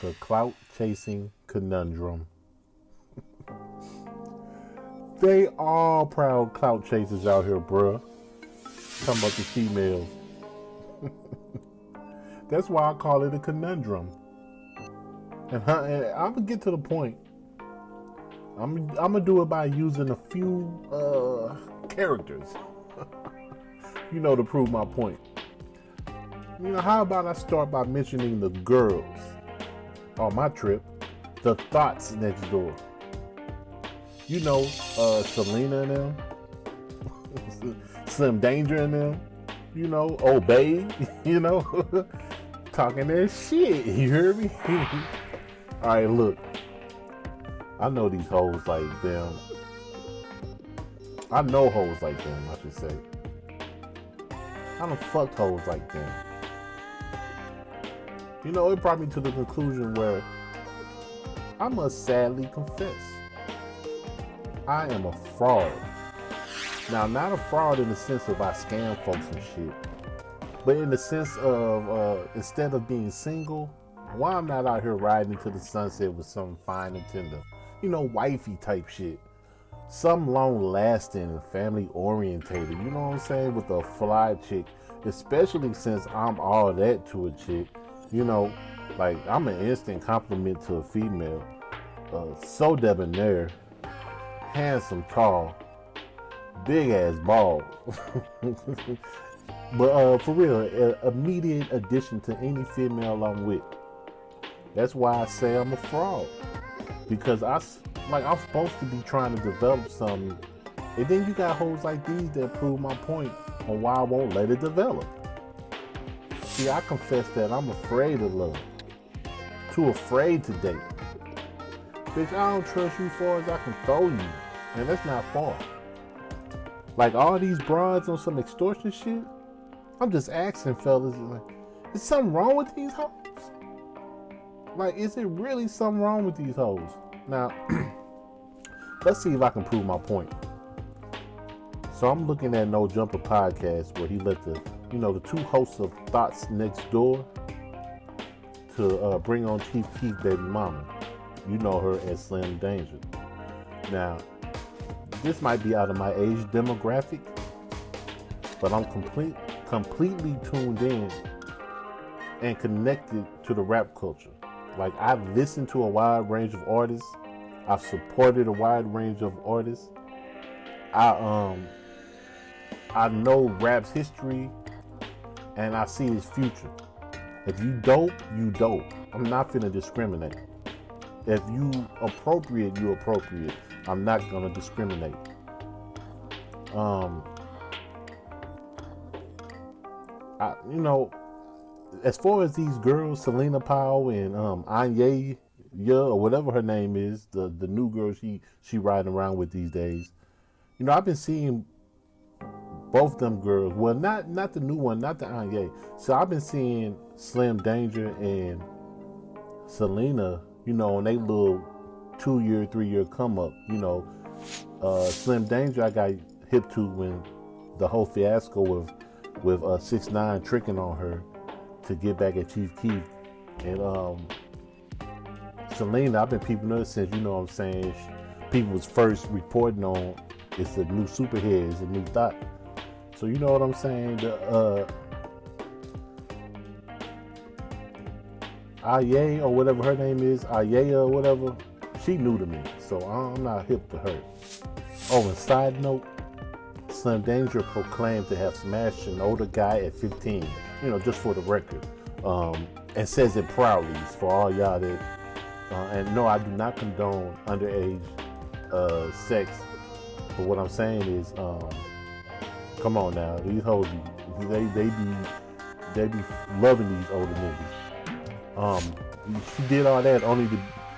The clout chasing conundrum. They all proud clout chasers out here, bruh. Talking about the females. That's why I call it a conundrum. And I'm gonna get to the point. I'm gonna do it by using a few characters, to prove my point. How about I start by mentioning the girls on my trip, the Thots next door. Celina and them, Slim Danger and them, Obey, talking that shit. You hear me? All right, look. I know these hoes like them. I know hoes like them, I should say. I done fucked hoes like them. It brought me to the conclusion where I must sadly confess I am a fraud. Now, not a fraud in the sense of I scam folks and shit, but in the sense of instead of being single, why I'm not out here riding into the sunset with some fine and tender, wifey type shit. Some long lasting and family orientated, you know what I'm saying, with a fly chick, especially since I'm all that to a chick. Like I'm an instant compliment to a female. So debonair, handsome, tall, big ass bald. But for real, an immediate addition to any female I'm with. That's why I say I'm a fraud. Because I'm supposed to be trying to develop something. And then you got hoes like these that prove my point on why I won't let it develop. See, I confess that I'm afraid of love. Too afraid to date. Bitch, I don't trust you far as I can throw you. And that's not far. Like all these broads on some extortion shit, I'm just asking fellas, like, is something wrong with these hoes? Like, is it really something wrong with these hoes? Now, let's see if I can prove my point. So I'm looking at No Jumper podcast where he let the two hosts of Thots Next Door to bring on Chief Keef baby mama. You know her as Slim Danger. Now, this might be out of my age demographic, but I'm completely tuned in and connected to the rap culture. Like, I've listened to a wide range of artists. I've supported a wide range of artists. I know rap's history, and I see its future. If you dope, you dope. I'm not finna discriminate. If you appropriate, you appropriate. I'm not gonna discriminate. As far as these girls, Celina Powell and Anya, or whatever her name is, the new girl she riding around with these days. I've been seeing both them girls. Well, not the new one, not the Anya. So I've been seeing Slim Danger and Celina, on they little 2-year, 3-year come up. Slim Danger I got hip to when the whole fiasco with 6ix9ine tricking on her to get back at Chief Keef. And Celina, I've been peeping her since, people was first reporting on it's a new superhead, it's a new thought. So you know what I'm saying? The Aye, or whatever her name is, Aye or whatever, she new to me, so I'm not hip to her. Oh, and side note, Slim Danger proclaimed to have smashed an older guy at 15, just for the record, and says it proudly for all y'all that, and no, I do not condone underage sex, but what I'm saying is, come on now, these hoes, they be loving these older niggas. She did all that only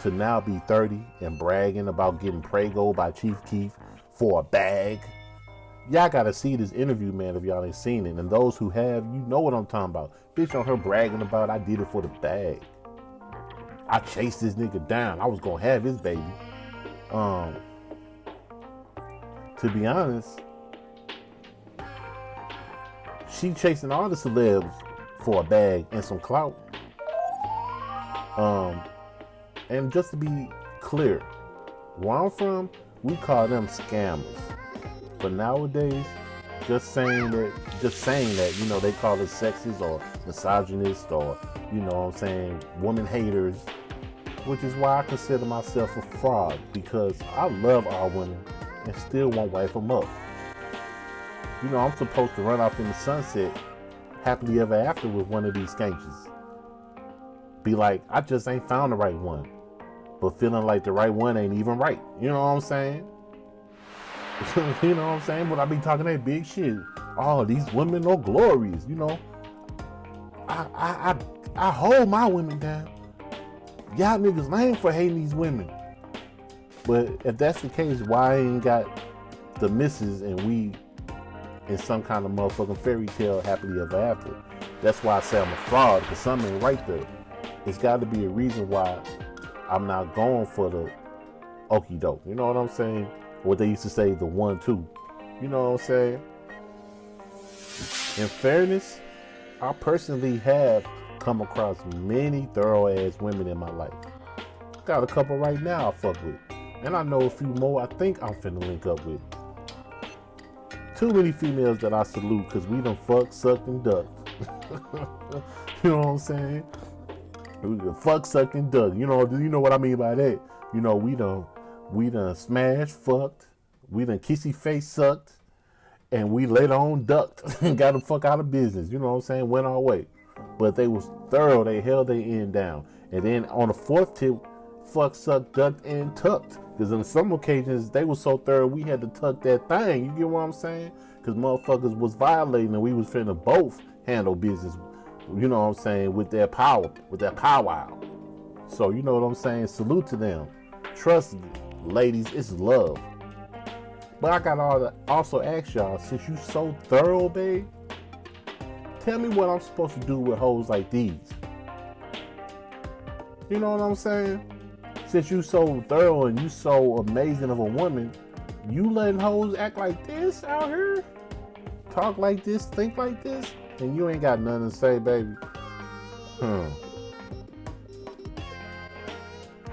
to now be 30 and bragging about getting prego by Chief Keef for a bag. Y'all gotta see this interview, man, if y'all ain't seen it. And those who have, you know what I'm talking about. Bitch on her bragging about, I did it for the bag. I chased this nigga down. I was gonna have his baby. To be honest, she chasing all the celebs for a bag and some clout. And just to be clear, where I'm from, we call them scammers. But nowadays, just saying that, you know, they call it sexist or misogynist or, you know what I'm saying, woman haters, which is why I consider myself a fraud, because I love our women and still won't wife them up. You know, I'm supposed to run off in the sunset happily ever after with one of these skankies. Be like, I just ain't found the right one, but feeling like the right one ain't even right. You know what I'm saying? You know what I'm saying? But I be talking that big shit. Oh, these women are glorious. You know, I hold my women down. Y'all niggas lame for hating these women. But if that's the case, why I ain't got the misses and we in some kind of motherfucking fairy tale happily ever after? That's why I say I'm a fraud, because something ain't right there. It's got to be a reason why I'm not going for the okie doke. You know what I'm saying? What they used to say, the 1-2. You know what I'm saying? In fairness, I personally have come across many thorough ass women in my life. Got a couple right now I fuck with. And I know a few more I think I'm finna link up with. Too many females that I salute because we done fucked, sucked, and ducked. You know what I'm saying? We done fucked, sucked, and ducked. You know what I mean by that? You know, we done smashed, fucked, we done kissy face sucked, and we later on ducked and got the fuck out of business. You know what I'm saying? Went our way. But they was thorough. They held their end down. And then on the fourth tip, fuck, sucked, ducked, and tucked. Because on some occasions, they was so thorough, we had to tuck that thing. You get what I'm saying? Because motherfuckers was violating and we was finna both handle business, you know what I'm saying, with their power, with their powwow. So, you know what I'm saying? Salute to them. Trust me, ladies, it's love. But I gotta also ask y'all, since you so thorough, babe, tell me what I'm supposed to do with hoes like these. You know what I'm saying? Since you so thorough and you so amazing of a woman, you letting hoes act like this out here? Talk like this, think like this? And you ain't got nothing to say, baby.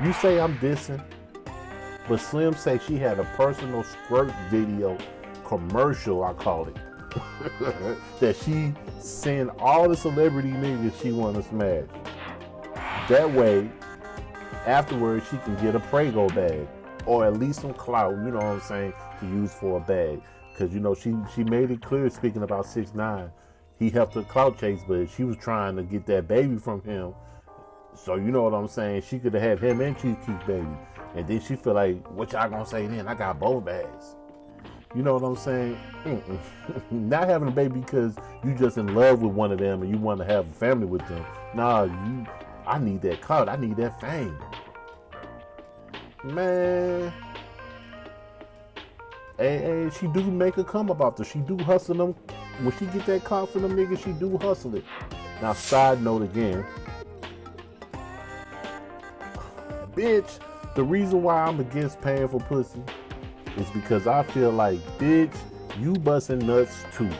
You say I'm dissing, but Slim say she had a personal squirt video commercial, I call it, that she sent all the celebrity niggas she want to smash. That way, afterwards, she can get a Prego bag, or at least some clout, you know what I'm saying, to use for a bag. Because, you know, she made it clear, speaking about 6ix9ine, he helped her clout chase, but she was trying to get that baby from him. So, you know what I'm saying, she could have had him and Chief Keef baby. And then she feel like, what y'all gonna say then? I got both bags. You know what I'm saying? Not having a baby because you just in love with one of them and you want to have a family with them. Nah, I need that clout. I need that fame. Man. And she do make a come about this. She do hustle them. When she get that clout from them niggas, she do hustle it. Now, side note again. Bitch, the reason why I'm against paying for pussy is because I feel like, bitch, you busting nuts too.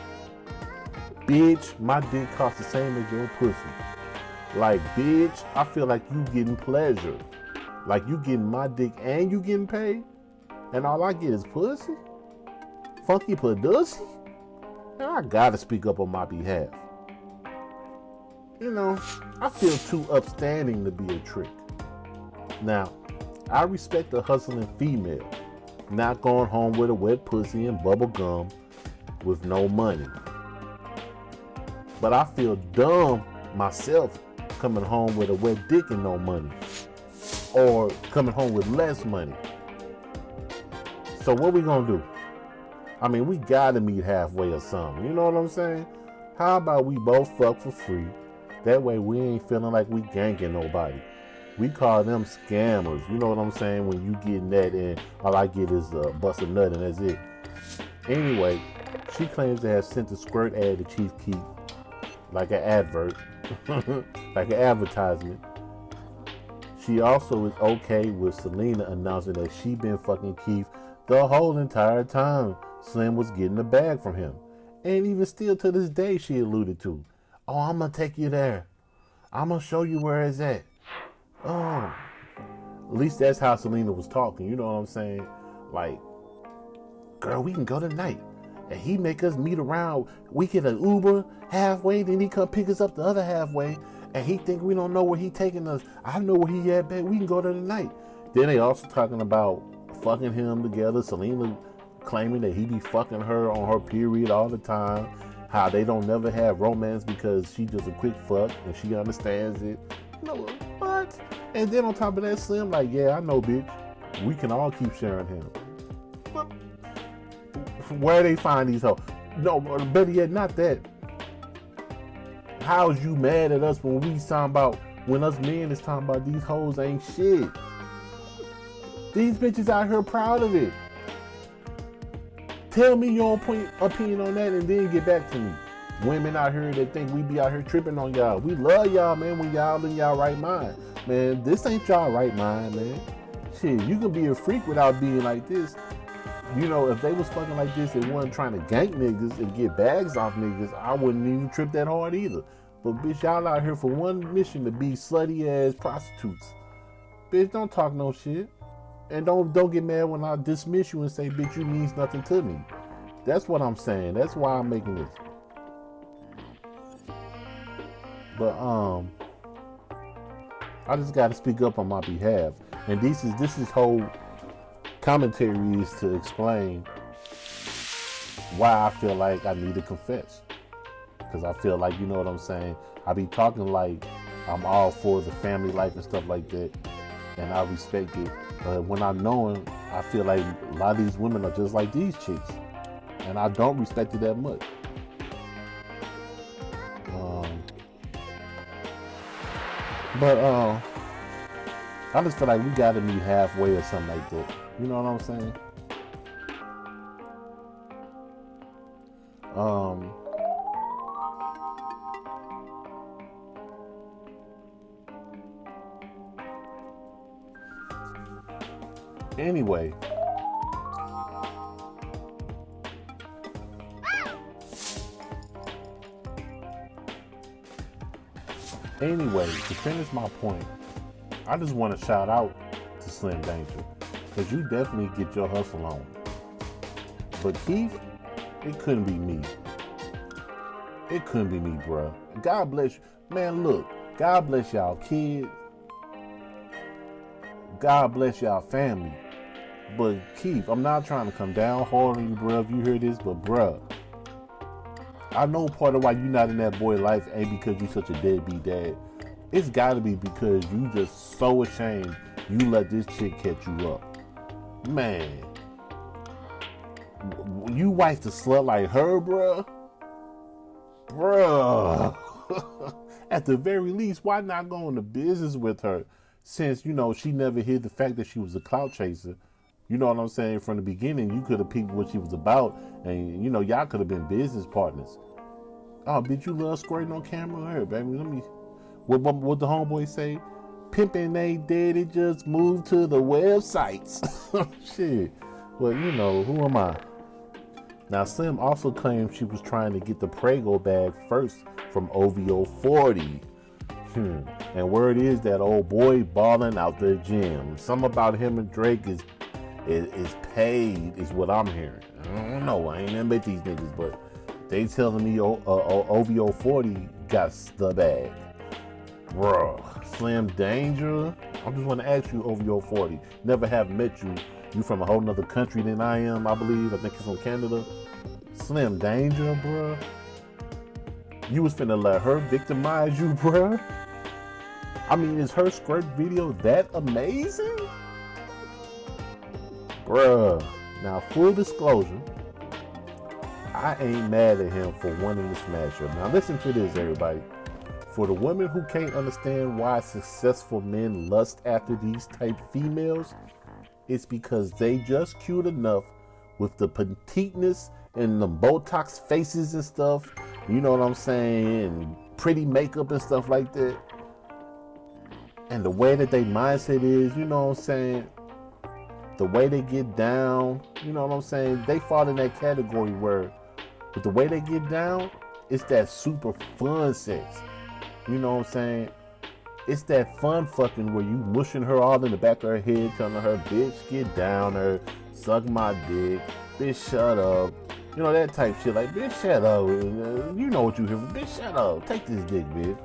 Bitch, my dick costs the same as your pussy. Like, bitch, I feel like you getting pleasure. Like you getting my dick and you getting paid. And all I get is pussy? Funky pussy? And I gotta speak up on my behalf. You know, I feel too upstanding to be a trick. Now, I respect a hustling female, not going home with a wet pussy and bubble gum with no money. But I feel dumb myself coming home with a wet dick and no money, or coming home with less money. So what we gonna do? I mean, we gotta meet halfway or something. You know what I'm saying? How about we both fuck for free? That way we ain't feeling like we ganking nobody. We call them scammers. You know what I'm saying? When you getting that and all I get is a bust a nut and that's it. Anyway, she claims to have sent a squirt ad to Chief Keef, like an advert, like an advertisement. She also is okay with Celina announcing that she been fucking Keef the whole entire time Slim was getting the bag from him. And even still to this day she alluded to, oh, I'm gonna take you there. I'm gonna show you where it's at. Oh, at least that's how Celina was talking. You know what I'm saying? Like, girl, we can go tonight. And he make us meet around. We get an Uber halfway, then he come pick us up the other halfway. And he think we don't know where he taking us. I know where he at, babe. We can go there tonight. Then they also talking about fucking him together. Celina claiming that he be fucking her on her period all the time. How they don't never have romance because she just a quick fuck and she understands it. You know what? And then on top of that, Slim like, yeah, I know, bitch. We can all keep sharing him. Well, where they find these hoes? No, better yet, not that. How's you mad at us when we talking about, when us men is talking about these hoes ain't shit? These bitches out here proud of it. Tell me your opinion on that and then get back to me. Women out here that think we be out here tripping on y'all. We love y'all, man, when y'all in y'all right mind. Man, this ain't y'all right mind, man. Shit, you can be a freak without being like this. You know, if they was fucking like this and wasn't trying to gank niggas and get bags off niggas, I wouldn't even trip that hard either. But bitch, y'all out here for one mission to be slutty ass prostitutes. Bitch, don't talk no shit. And don't get mad when I dismiss you and say, bitch, you means nothing to me. That's what I'm saying. That's why I'm making this. But I just gotta speak up on my behalf. And this is whole commentary is to explain why I feel like I need to confess. Because I feel like, you know what I'm saying, I be talking like I'm all for the family life and stuff like that, and I respect it. But when I know it, I feel like a lot of these women are just like these chicks, and I don't respect it that much. I just feel like we gotta meet halfway or something like that. You know what I'm saying? Anyway. To finish my point, I just want to shout out to Slim Danger, because you definitely get your hustle on. But Keith, it couldn't be me. It couldn't be me, bruh. God bless you. Man, look, God bless y'all kids. God bless y'all family. But Keith, I'm not trying to come down hard on you, bruh, if you hear this, but bruh, I know part of why you not in that boy life ain't because you such a deadbeat dad. It's gotta be because you just so ashamed you let this chick catch you up. Man, you wife the slut like her, bruh? Bruh. At the very least, why not go into business with her? Since, you know, she never hid the fact that she was a clout chaser. You know what I'm saying? From the beginning, you could have peeped what she was about, and, you know, y'all could have been business partners. Oh, bitch, you love squirting on camera? Here, baby, let me... What the homeboy say? Pimpin' ain't dead, it just moved to the websites. Shit. Well, you know, who am I? Now, Slim also claimed she was trying to get the Prego bag first from OVO 40. And word is that old boy balling out the gym. Something about him and Drake is paid, is what I'm hearing. I don't know. I ain't never met these niggas, but they telling me OVO 40 got the bag. Bruh, Slim Danger. I just want to ask you, OVO 40. Never have met you. You from a whole nother country than I am, I believe. I think you're from Canada. Slim Danger, bruh. You was finna let her victimize you, bruh? I mean, is her squirt video that amazing? Bruh. Now, full disclosure, I ain't mad at him for wanting to smash her. Now, listen to this, everybody. For the women who can't understand why successful men lust after these type females, it's because they just cute enough with the petiteness and the Botox faces and stuff. You know what I'm saying? And pretty makeup and stuff like that. And the way that they mindset is, you know what I'm saying? The way they get down, you know what I'm saying? They fall in that category where, with the way they get down, it's that super fun sex. You know what I'm saying? It's that fun fucking where you mushing her all in the back of her head, telling her, bitch, get down her, suck my dick, bitch, shut up. You know, that type shit. Like, bitch, shut up. You know what you hear from, bitch, shut up. Take this dick, bitch.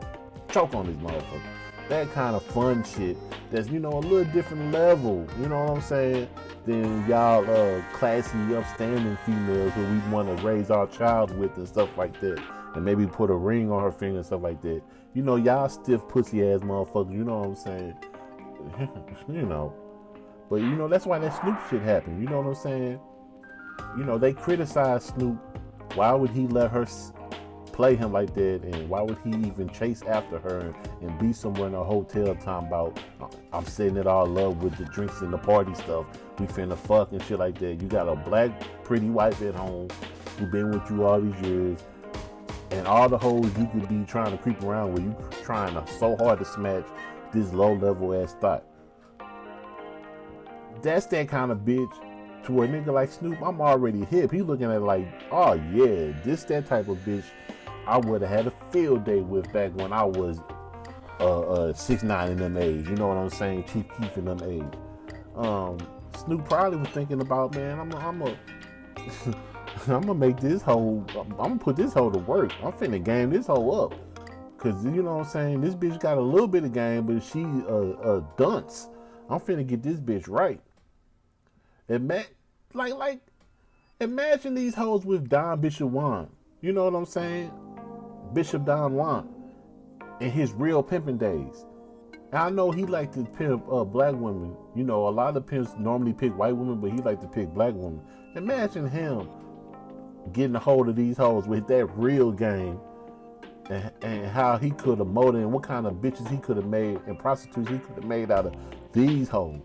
Choke on this motherfucker. That kind of fun shit that's, you know, a little different level, you know what I'm saying, than y'all classy, upstanding females who we want to raise our child with and stuff like that. And maybe put a ring on her finger and stuff like that. You know, y'all stiff pussy ass motherfuckers, you know what I'm saying? You know. But, you know, that's why that Snoop shit happened, you know what I'm saying? You know, they criticize Snoop. Why would he let her play him like that, and why would he even chase after her and be somewhere in a hotel talking about, I'm setting it all up with the drinks and the party stuff, we finna fuck and shit like that. You got a black pretty wife at home who been with you all these years, and all the hoes you could be trying to creep around with, you trying to so hard to smash this low level ass thought. That's that kind of bitch to where a nigga like Snoop, I'm already hip. He looking at it like, oh yeah, this that type of bitch I would have had a field day with back when I was 6'9" in them age. You know what I'm saying? Chief Keef in them age. Snoop probably was thinking about, man, I'm gonna make this hoe, I'm gonna put this hoe to work. I'm finna game this hoe up. Cause you know what I'm saying? This bitch got a little bit of game, but she a dunce. I'm finna get this bitch right. Imagine these hoes with Don Bishop Juan. You know what I'm saying? Bishop Don Juan in his real pimping days. And I know he liked to pimp black women. You know, a lot of pimps normally pick white women, but he liked to pick black women. Imagine him getting a hold of these hoes with that real game, and how he could have molded and what kind of bitches he could have made and prostitutes he could have made out of these hoes.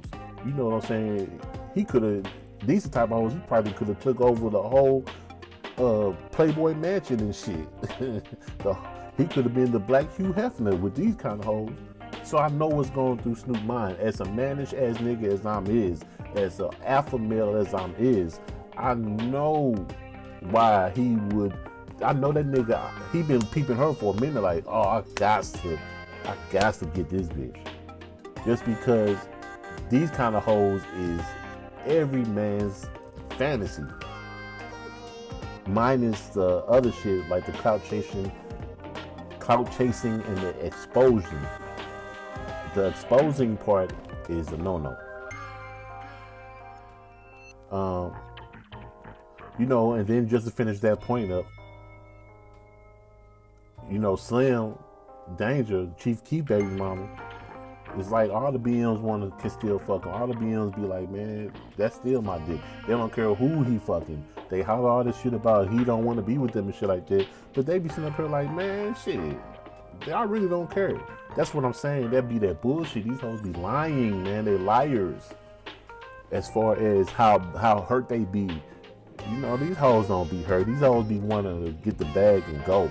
You know what I'm saying? He could have, these type of hoes, he probably could have took over the whole Playboy Mansion and shit. He could have been the black Hugh Hefner with these kind of hoes. So I know what's going through Snoop's mind. As a mannish ass nigga as I'm is, as an alpha male as I'm is, I know why he would. I know that nigga, he been peeping her for a minute like, oh, I got to get this bitch. Just because these kind of hoes is every man's fantasy. Minus the other shit like the clout chasing and the exposing. The exposing part is a no-no. You know, and then just to finish that point up, you know, Slim Danger, Chief Keef baby mama, it's like all the BMs can still fuck him. All the BMs be like, man, that's still my dick. They don't care who he fucking. They holler all this shit about he don't want to be with them and shit like that. But they be sitting up here like, man, shit, I really don't care. That's what I'm saying. That be that bullshit. These hoes be lying, man. They liars. As far as how hurt they be. You know, these hoes don't be hurt. These hoes be wanting to get the bag and go.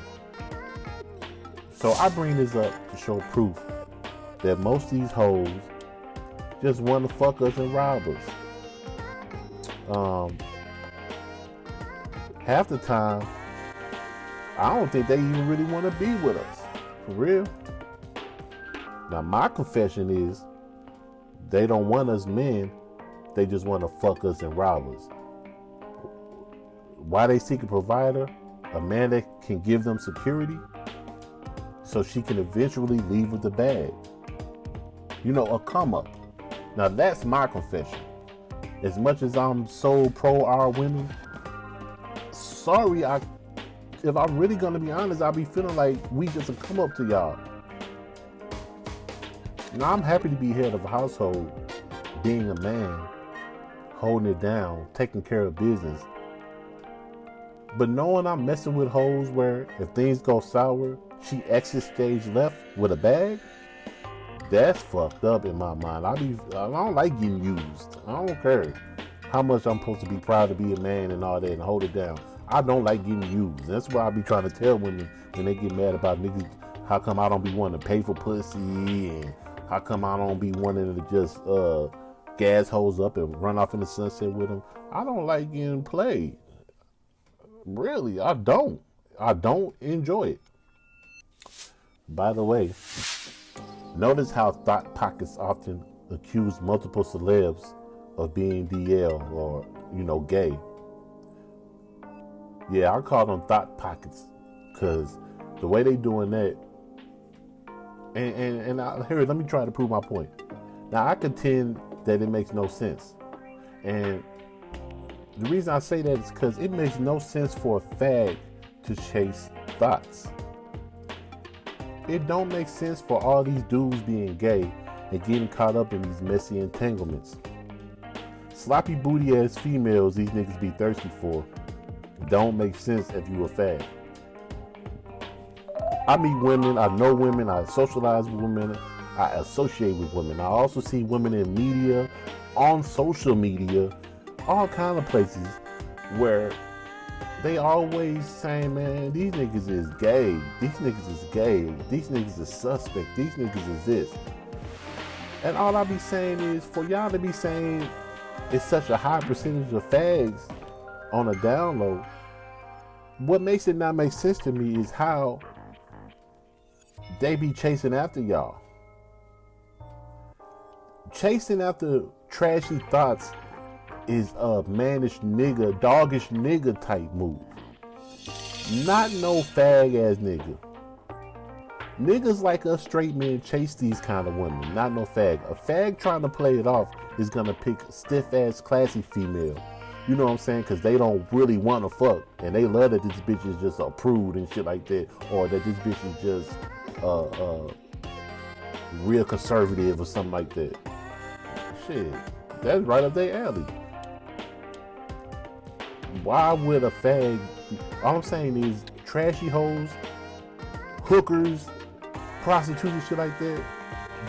So I bring this up to show proof that most of these hoes just want to fuck us and rob us. Half the time, I don't think they even really want to be with us. For real. Now my confession is, they don't want us men, they just want to fuck us and rob us. Why they seek a provider? A man that can give them security so she can eventually leave with the bag. You know, a come up. Now that's my confession. As much as I'm so pro our women, sorry, if I'm really gonna be honest, I'll be feeling like we just a come up to y'all. Now I'm happy to be head of a household, being a man, holding it down, taking care of business. But knowing I'm messing with hoes where if things go sour, she exits stage left with a bag, that's fucked up in my mind. I don't like getting used. I don't care how much I'm supposed to be proud to be a man and all that and hold it down. I don't like getting used. That's why I be trying to tell women when they get mad about niggas, how come I don't be wanting to pay for pussy, and how come I don't be wanting to just gas hoes up and run off in the sunset with them. I don't like getting played. Really, I don't. I don't enjoy it. By the way, Notice how thought pockets often accuse multiple celebs of being DL or, gay. Yeah, I call them thought pockets because the way they doing that, here, let me try to prove my point. Now, I contend that it makes no sense. And the reason I say that is because it makes no sense for a fag to chase thoughts. It don't make sense for all these dudes being gay and getting caught up in these messy entanglements. Sloppy booty ass females these niggas be thirsty for don't make sense if you a fag. I meet women, I know women, I socialize with women, I associate with women. I also see women in media, on social media, all kind of places where they always saying, man, these niggas is gay, these niggas is gay, these niggas is suspect, these niggas is this. And all I be saying is, for y'all to be saying it's such a high percentage of fags on a download, what makes it not make sense to me is how they be chasing after y'all. Chasing after trashy thoughts is a mannish nigga, doggish nigga type move. Not no fag ass nigga. Niggas like us straight men chase these kind of women, not no fag. A fag trying to play it off is gonna pick stiff ass classy female. You know what I'm saying? Cause they don't really want to fuck. And they love that this bitch is just a prude and shit like that. Or that this bitch is just real conservative or something like that. Shit, that's right up their alley. Why would a fag, all I'm saying is trashy hoes, hookers, prostitutes, shit like that,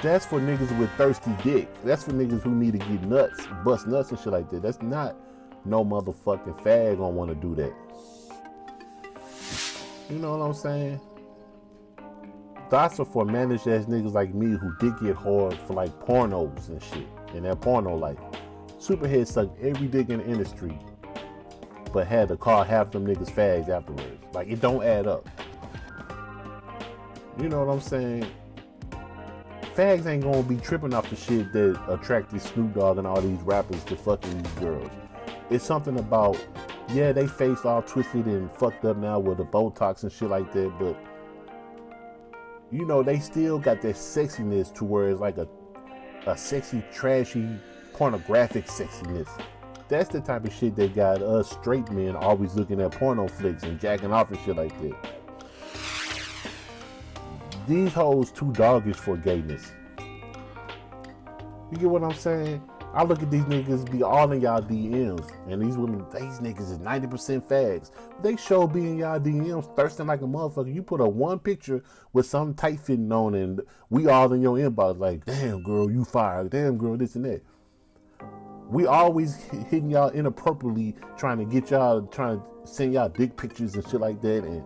that's for niggas with thirsty dick. That's for niggas who need to get nuts, bust nuts and shit like that. That's not no motherfucking fag gonna want to do that. You know what I'm saying? Thoughts are for managed ass niggas like me who did get hard for like pornos and shit in that porno life. Superhead sucked every dick in the industry, but had to call half them niggas fags afterwards. Like, it don't add up. You know what I'm saying? Fags ain't gonna be tripping off the shit that attracted Snoop Dogg and all these rappers to fucking these girls. It's something about, yeah, they face all twisted and fucked up now with the Botox and shit like that, but you know, they still got that sexiness to where it's like a sexy, trashy, pornographic sexiness. That's the type of shit that got us straight men always looking at porno flicks and jacking off and shit like that. These hoes too doggish for gayness. You get what I'm saying? I look at these niggas be all in y'all DMs, and these women, these niggas is 90% fags. They show be in y'all DMs thirsting like a motherfucker. You put a one picture with some tight fitting on, and we all in your inbox like, damn girl, you fired. Damn girl, this and that. We always hitting y'all inappropriately, trying to send y'all dick pictures and shit like that, and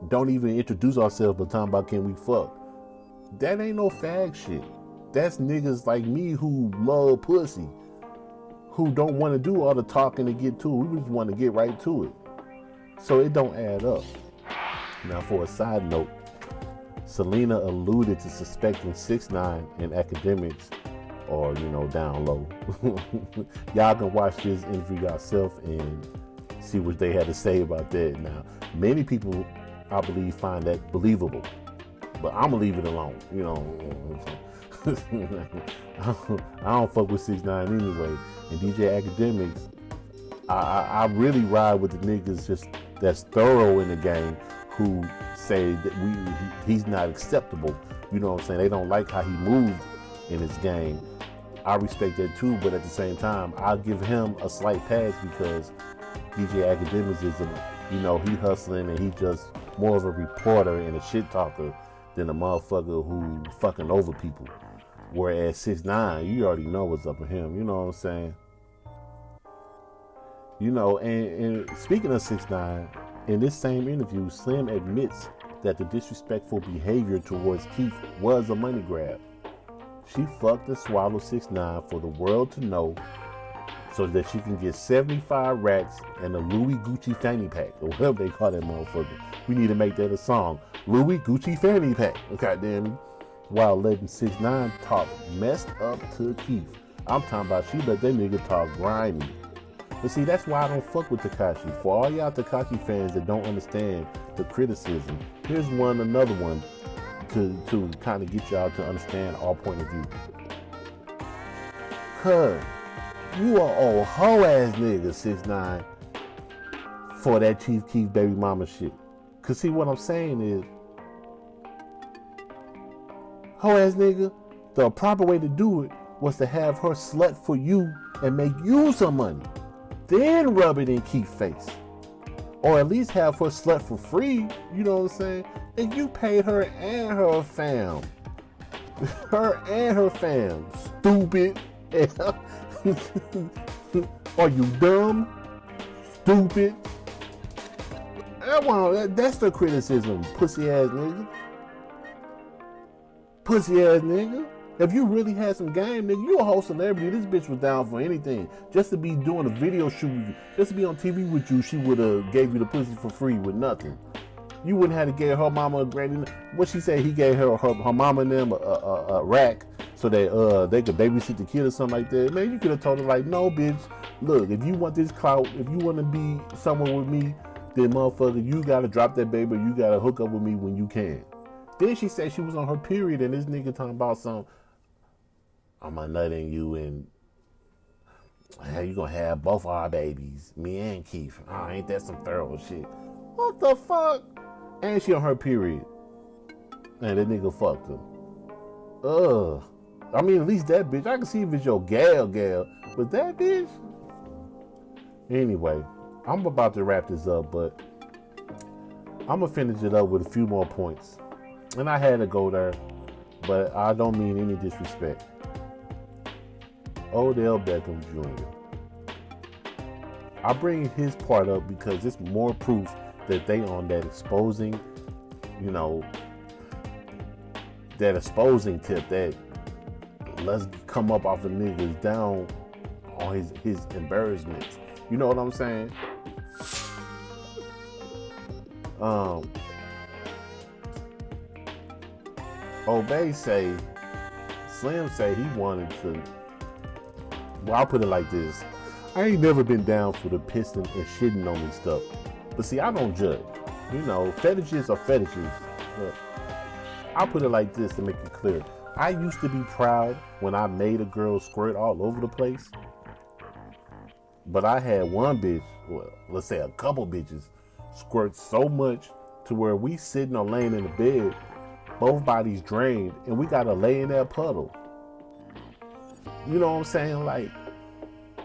don't even introduce ourselves but talking about can we fuck. That ain't no fag shit. That's niggas like me who love pussy, who don't want to do all the talking to get to it. We just want to get right to it. So it don't add up. Now, for a side note, Celina alluded to suspecting 6ix9ine in academics, or, down low. Y'all can watch this interview yourself and see what they had to say about that. Now, many people, I believe, find that believable, but I'm gonna leave it alone. I don't fuck with 6ix9ine anyway. And DJ Academics, I really ride with the niggas just that's thorough in the game who say that he's not acceptable. You know what I'm saying? They don't like how he moved in his game. I respect that too, but at the same time, I'll give him a slight pass because DJ Academics is he hustling and he just more of a reporter and a shit talker than a motherfucker who fucking over people. Whereas 6ix9ine, you already know what's up with him. You know what I'm saying? And speaking of 6ix9ine, in this same interview, Slim admits that the disrespectful behavior towards Keith was a money grab. She fucked and swallowed 6ix9ine for the world to know so that she can get 75 racks and a Louis Gucci fanny pack, or whatever they call that motherfucker. We need to make that a song. Louis Gucci fanny pack. Goddamn. while letting 6ix9ine talk messed up to Keith. I'm talking about she let that nigga talk grimy. But see, that's why I don't fuck with Tekashi. For all y'all Tekashi fans that don't understand the criticism, here's another one to kind of get y'all to understand our point of view. Cuz you a old hoe ass nigga, 6ix9ine, for that Chief Keef baby mama shit. Cause see what I'm saying is, hoe ass nigga, the proper way to do it was to have her slut for you and make you some money. Then rub it in Keith's face. Or at least have her slut for free, you know what I'm saying? And you paid her and her fam. Her and her fam. Stupid. Are you dumb? Stupid. That's the criticism, pussy ass nigga. Pussy ass nigga. If you really had some game, nigga, you a whole celebrity. This bitch was down for anything. Just to be doing a video shoot with you, just to be on TV with you, she would have gave you the pussy for free with nothing. You wouldn't have to give her mama a granny. What she said, he gave her mama and them a rack so that they could babysit the kid or something like that. Man, you could have told her like, no, bitch. Look, if you want this clout, if you want to be somewhere with me, then motherfucker, you gotta drop that baby. You gotta hook up with me when you can. Then she said she was on her period, and this nigga talking about some, I'm a nut in you, and you gonna have both our babies, me and Keith. Oh, ain't that some thorough shit? What the fuck? And she on her period, and that nigga fucked her. Ugh. I mean, at least that bitch, I can see if it's your gal, but that bitch. Anyway, I'm about to wrap this up, but I'm gonna finish it up with a few more points. And I had to go there, but I don't mean any disrespect. Odell Beckham Jr. I bring his part up because it's more proof that they on that exposing, that exposing tip, that let's come up off the niggas down on his embarrassments. You know what I'm saying? Obey say, Slim say he wanted to, well, I'll put it like this. I ain't never been down for the pissing and shitting on me stuff. But see, I don't judge. Fetishes are fetishes. But I'll put it like this to make it clear. I used to be proud when I made a girl squirt all over the place. But I had one bitch, well, let's say a couple bitches, squirt so much to where we sitting or laying in the bed, both bodies drained, and we gotta lay in that puddle. You know what I'm saying? Like,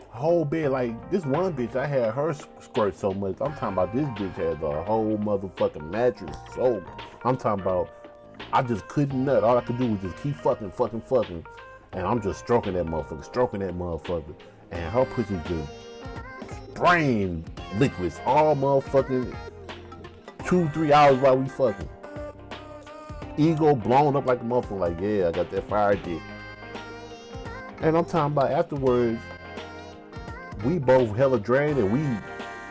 whole bed, like this one bitch, I had her squirt so much. I'm talking about this bitch had the whole motherfucking mattress soaked. I'm talking about, I just couldn't nut. All I could do was just keep fucking. And I'm just stroking that motherfucker. And her pussy just spraying liquids all motherfucking 2-3 hours while we fucking. Ego blown up like a motherfucker, like, yeah, I got that fire dick. And I'm talking about afterwards, we both hella drained and we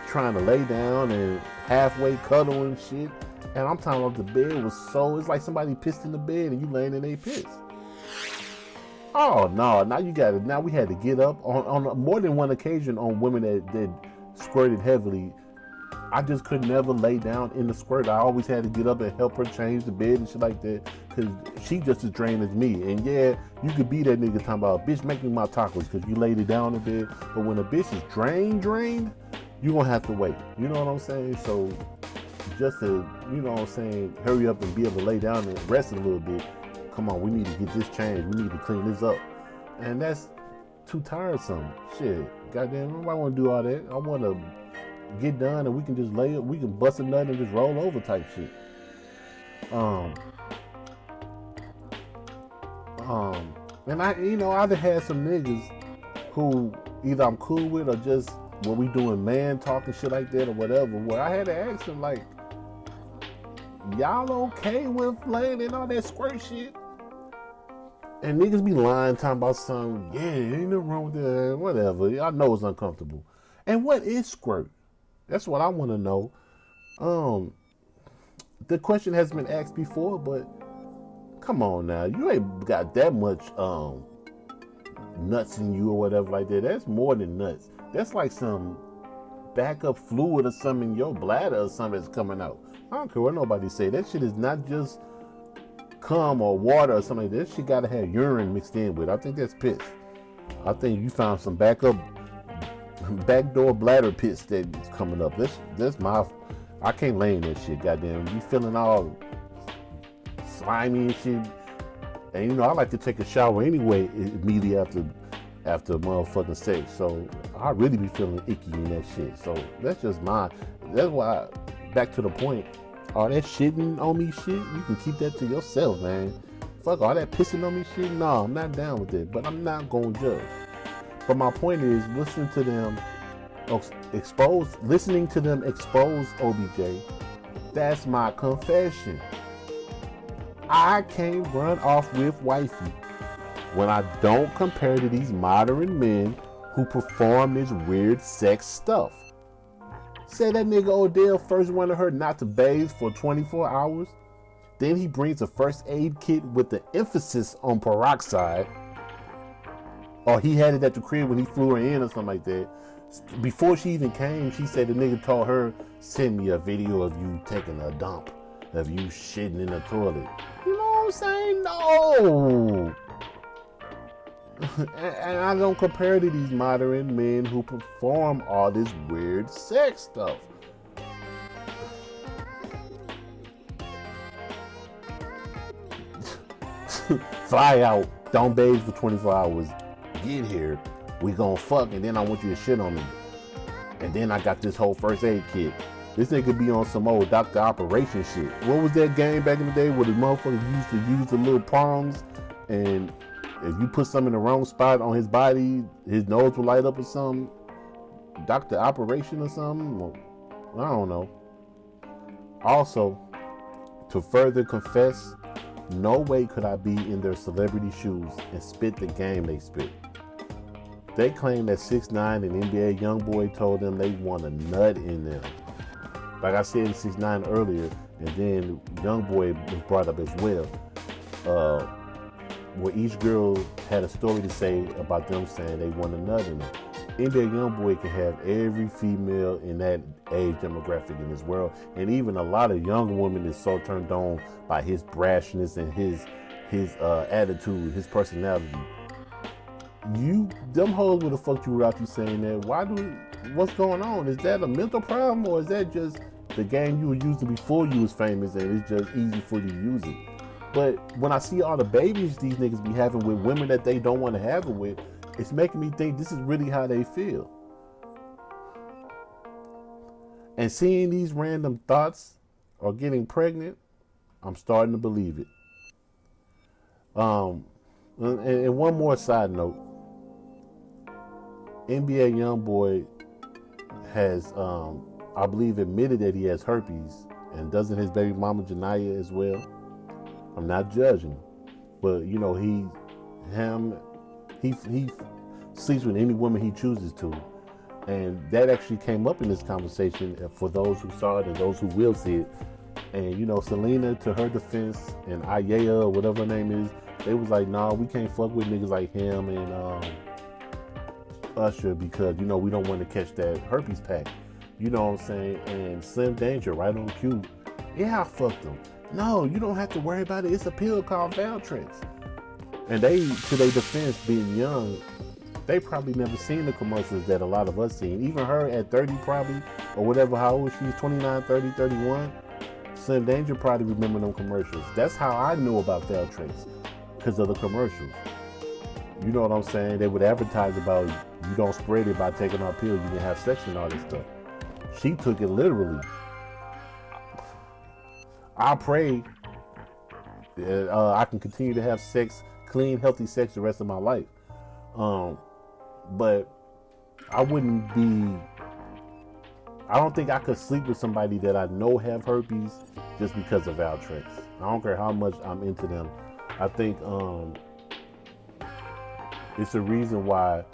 trying to lay down and halfway cuddle and shit. And I'm talking about the bed was so, it's like somebody pissed in the bed and you laying in their piss. Oh no, now we had to get up on more than one occasion on women that squirted heavily. I just could never lay down in the squirt. I always had to get up and help her change the bed and shit like that, because she just as drained as me. And yeah, you could be that nigga talking about, bitch, make me my tacos because you laid it down in bed. But when a bitch is drained, you gonna have to wait. You know what I'm saying? So just to, hurry up and be able to lay down and rest a little bit. Come on, we need to get this changed. We need to clean this up. And that's too tiresome. Shit, goddamn, nobody want to do all that. I want to get done and we can just lay it, we can bust a nut and just roll over type shit. And I've had some niggas who either I'm cool with or just when we doing man talk and shit like that or whatever, where I had to ask them like, y'all okay with laying in all that squirt shit? And niggas be lying, talking about something, yeah, ain't nothing wrong with that, whatever. I know it's uncomfortable. And what is squirt? That's what I want to know. The question has been asked before, but Come on now, you ain't got that much nuts in you or whatever like that. That's more than nuts. That's like some backup fluid or something in your bladder or something that's coming out. I don't care what nobody say. That shit is not just cum or water or something like that. That shit gotta have urine mixed in with. I think that's piss. I think you found some backdoor bladder piss that's coming up. That's my. I can't lay in that shit. Goddamn, you feeling all slimy and shit. And you know, I like to take a shower anyway immediately after motherfucking sex. So I really be feeling icky in that shit. So that's just that's why, back to the point, all that shitting on me shit, you can keep that to yourself, man. Fuck all that pissing on me shit. No, I'm not down with it, but I'm not gonna judge. But my point is, listening to them expose OBJ, that's my confession. I can't run off with wifey when I don't compare to these modern men who perform this weird sex stuff. Say that nigga Odell first wanted her not to bathe for 24 hours. Then he brings a first aid kit with the emphasis on peroxide. Or he had it at the crib when he flew her in or something like that. Before she even came, she said the nigga told her, send me a video of you taking a dump, of you shitting in the toilet. You know what I'm saying? No. And I don't compare to these modern men who perform all this weird sex stuff. Fly out, don't bathe for 24 hours, get here, we gon' fuck, and then I want you to shit on me. And then I got this whole first aid kit. This nigga be on some old Dr. Operation shit. What was that game back in the day where the motherfuckers used to use the little prongs, and if you put something in the wrong spot on his body, his nose will light up or something? Dr. Operation or something? Well, I don't know. Also, to further confess, no way could I be in their celebrity shoes and spit the game they spit. They claim that 6ix9ine and NBA YoungBoy told them they want a nut in them. Like I said in 6ix9ine earlier, and then YoungBoy was brought up as well, where each girl had a story to say about them saying they want a nut in them. NBA YoungBoy can have every female in that age demographic in this world, and even a lot of young women is so turned on by his brashness and his attitude, his personality. Them hoes would have fucked you without you saying that. What's going on? Is that a mental problem, or is that just the game you were using before you was famous and it's just easy for you to use it? But when I see all the babies these niggas be having with women that they don't want to have it with, it's making me think this is really how they feel. And seeing these random thoughts or getting pregnant, I'm starting to believe it. And one more side note. NBA YoungBoy has, I believe, admitted that he has herpes, and doesn't his baby mama Janiyah as well? I'm not judging, but you know, he sleeps with any woman he chooses to, and that actually came up in this conversation for those who saw it and those who will see it. And you know, Celina, to her defense, and Ayaya, or whatever her name is, they was like, nah, we can't fuck with niggas like him and Usher because, you know, we don't want to catch that herpes pack. You know what I'm saying? And Slim Danger, right on cue, yeah, I fucked him. No, you don't have to worry about it. It's a pill called Valtrex. And they, to their defense, being young, they probably never seen the commercials that a lot of us seen. Even her at 30 probably, or whatever, how old she was, 29, 30, 31. Slim Danger probably remember them commercials. That's how I knew about Valtrex, because of the commercials. You know what I'm saying? They would advertise about you don't spread it by taking our pill, you can have sex and all this stuff. She took it literally. I pray that I can continue to have sex, clean, healthy sex the rest of my life. But I don't think I could sleep with somebody that I know have herpes just because of Valtrex. I don't care how much I'm into them. I think it's a reason why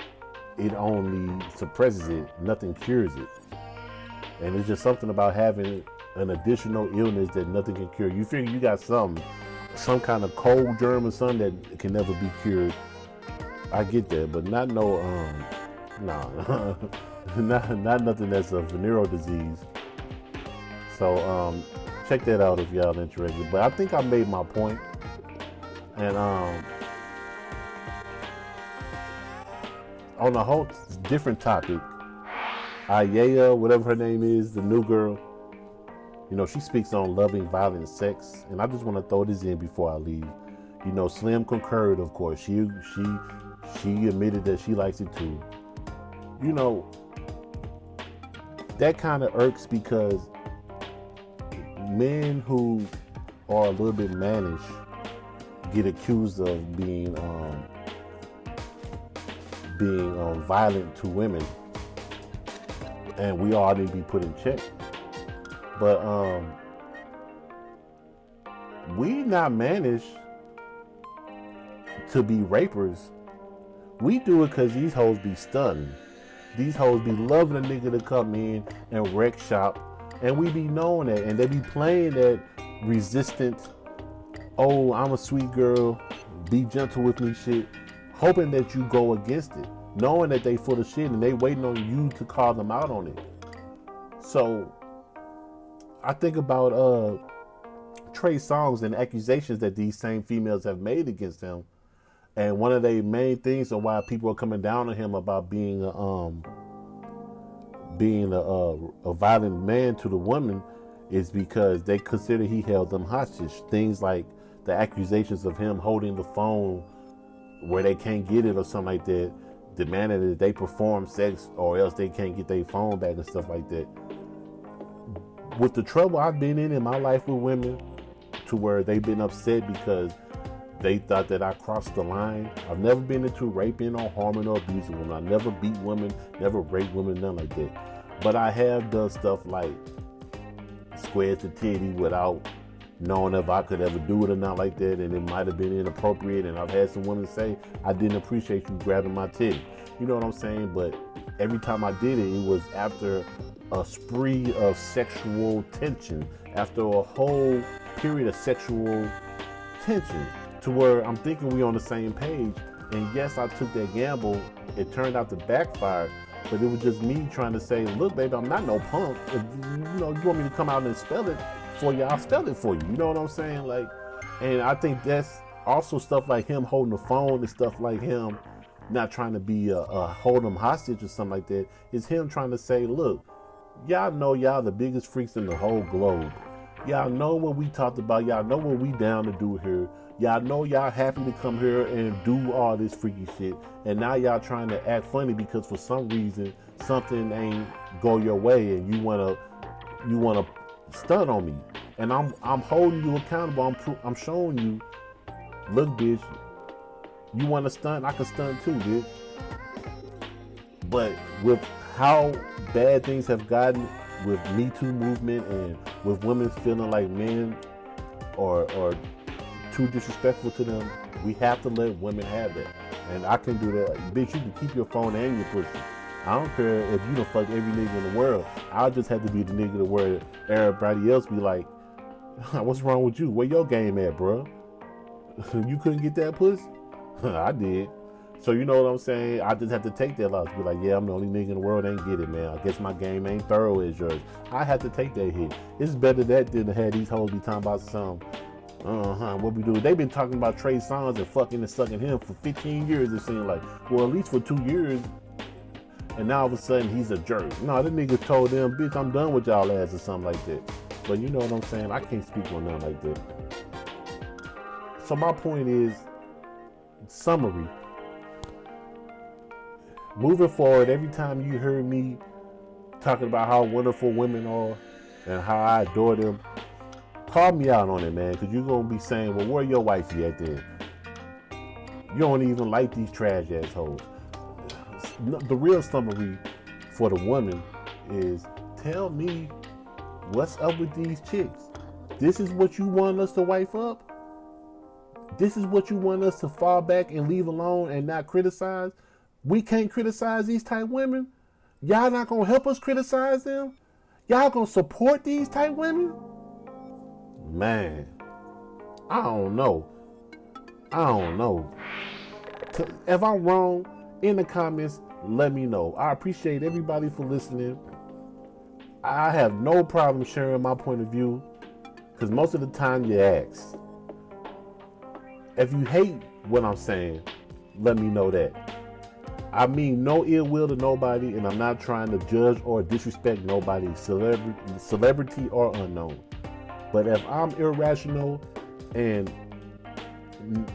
it only suppresses it, nothing cures it. And it's just something about having an additional illness that nothing can cure. You figure you got something, some kind of cold germ or something that can never be cured. I get that, but not no no, not nothing that's a venereal disease. So check that out if y'all interested. But I think I made my point. And on a whole different topic, Ayaya, whatever her name is, the new girl, you know, she speaks on loving violent sex, and I just want to throw this in before I leave. You know, Slim concurred, of course. She admitted that she likes it too. You know, that kind of irks because men who are a little bit mannish get accused of being violent to women, and we all need to be put in check. But we not managed to be rapers. We do it because these hoes be stunning. These hoes be loving a nigga to come in and wreck shop, and we be knowing that, and they be playing that resistant, oh, I'm a sweet girl, be gentle with me shit, hoping that you go against it, knowing that they full of shit and they waiting on you to call them out on it. So I think about Trey Songz and accusations that these same females have made against him, and one of the main things of why people are coming down on him about being a violent man to the woman is because they consider he held them hostage. Things like the accusations of him holding the phone where they can't get it or something like that, demanding that they perform sex or else they can't get their phone back and stuff like that. With the trouble I've been in my life with women, to where they've been upset because they thought that I crossed the line. I've never been into raping or harming or abusing women. I never beat women, never raped women, nothing like that. But I have done stuff like squared the titty without knowing if I could ever do it or not like that, and it might have been inappropriate. And I've had some women say, I didn't appreciate you grabbing my titty. You know what I'm saying? But every time I did it, it was after a spree of sexual tension, after a whole period of sexual tension, to where I'm thinking we on the same page. And yes, I took that gamble. It turned out to backfire, but it was just me trying to say, look, baby, I'm not no punk. If you want me to come out and spell it for you, I'll spell it for you. You know what I'm saying? Like, and I think that's also stuff like him holding the phone and stuff like him not trying to be hold them hostage or something like that. Is him trying to say, look, y'all know y'all the biggest freaks in the whole globe. Y'all know what we talked about. Y'all know what we down to do here. Y'all know y'all happy to come here and do all this freaky shit. And now y'all trying to act funny because for some reason something ain't go your way and you wanna stunt on me. And I'm holding you accountable. I'm showing you, look, bitch, you want to stunt? I can stunt too, bitch. But with how bad things have gotten with Me Too movement and with women feeling like men are too disrespectful to them, we have to let women have that. And I can do that. Like, bitch, you can keep your phone and your pussy. I don't care if you done fuck every nigga in the world. I just have to be the nigga to where everybody else be like, what's wrong with you? Where your game at, bro? You couldn't get that pussy? I did. So you know what I'm saying? I just have to take that loss. Be like, yeah, I'm the only nigga in the world that ain't get it, man. I guess my game ain't thorough as yours. I have to take that hit. It's better that than to have these hoes be talking about some, what we do. They've been talking about Trey Songz and fucking and sucking him for 15 years, it seems like. Well, at least for 2 years. And now all of a sudden he's a jerk. No, that nigga told them, bitch, I'm done with y'all ass or something like that. But you know what I'm saying? I can't speak on nothing like that. So my point is, summary. Moving forward, every time you hear me talking about how wonderful women are and how I adore them, call me out on it, man, because you're going to be saying, well, where your wifey at then? You don't even like these trash assholes. The real summary for the woman is, tell me what's up with these chicks. This is what you want us to wife up? This is what you want us to fall back and leave alone and not criticize? We can't criticize these type women? Y'all not gonna help us criticize them? Y'all gonna support these type women? Man, I don't know. If I'm wrong, in the comments, let me know. I appreciate everybody for listening. I have no problem sharing my point of view, because most of the time you ask. If you hate what I'm saying, let me know that. I mean no ill will to nobody, and I'm not trying to judge or disrespect nobody, celebrity or unknown. But if I'm irrational and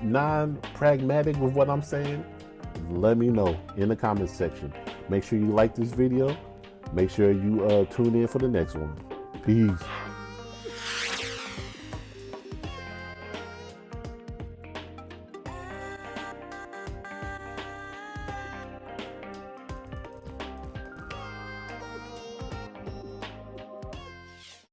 non-pragmatic with what I'm saying, let me know in the comments section. Make sure you like this video. Make sure you tune in for the next one. Peace.